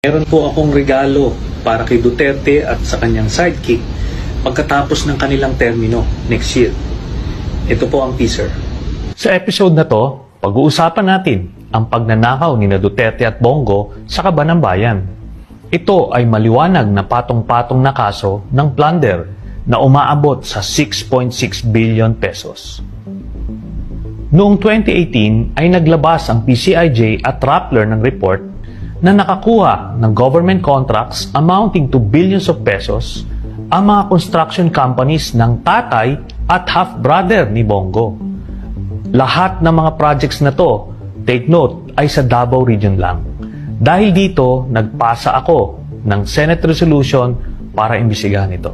Meron po akong regalo para kay Duterte at sa kanyang sidekick pagkatapos ng kanilang termino next year. Ito po ang teaser. Sa episode na to, pag-uusapan natin ang pagnanakaw ni Duterte at Bongo sa Kaban ng Bayan. Ito ay maliwanag na patong-patong na kaso ng plunder na umaabot sa 6.6 billion pesos. Noong 2018 ay naglabas ang PCIJ at Rappler ng report na nakakuha ng government contracts amounting to billions of pesos ang mga construction companies ng tatay at half-brother ni Bongo. Lahat ng mga projects na to, take note, ay sa Davao Region lang. Dahil dito, nagpasa ako ng Senate Resolution para imbestigahan ito.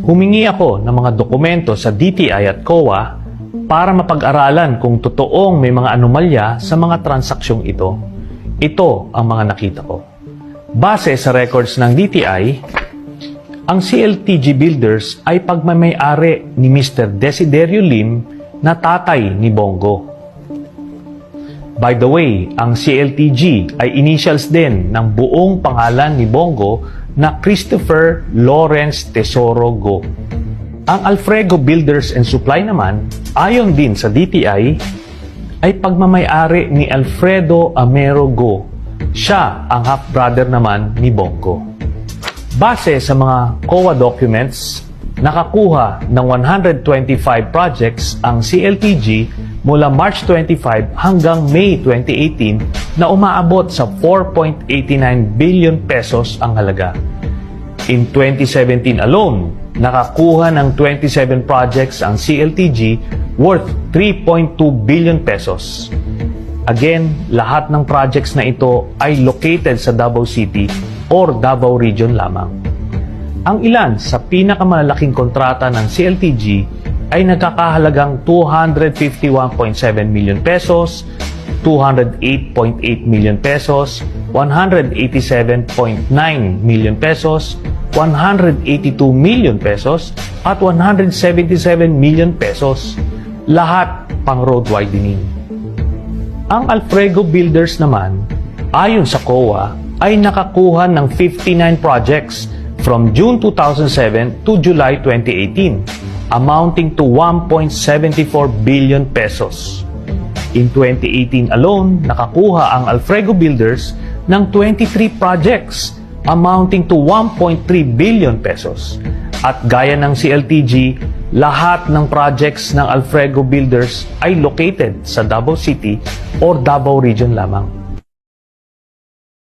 Humingi ako ng mga dokumento sa DTI at COA para mapag-aralan kung totoong may mga anomalya sa mga transaksyong ito. Ito ang mga nakita ko. Base sa records ng DTI, ang CLTG Builders ay pagmamay-ari ni Mr. Desiderio Lim na tatay ni Bongo. By the way, ang CLTG ay initials din ng buong pangalan ni Bongo na Christopher Lawrence Tesoro Go. Ang Alfrego Builders and Supply naman, ayon din sa DTI, ay pagmamay-ari ni Alfredo Amero Go. Siya ang half-brother naman ni Bongo. Base sa mga COA documents, nakakuha ng 125 projects ang CLTG mula March 25 hanggang May 2018 na umaabot sa 4.89 billion pesos ang halaga. In 2017 alone, nakakuha ng 27 projects ang CLTG worth 3.2 billion pesos. Again, lahat ng projects na ito ay located sa Davao City or Davao Region lamang. Ang ilan sa pinakamalaking kontrata ng CLTG ay nagkakahalagang 251.7 million pesos, 208.8 million pesos, 187.9 million pesos, 182 million pesos, at 177 million pesos. Lahat pang road widening. Ang Alfrego Builders naman, ayon sa COA, ay nakakuha ng 59 projects from June 2007 to July 2018, amounting to 1.74 billion pesos. In 2018 alone, nakakuha ang Alfrego Builders ng 23 projects amounting to 1.3 billion pesos. At gaya ng CLTG, lahat ng projects ng Alfrego Builders ay located sa Davao City or Davao Region lamang.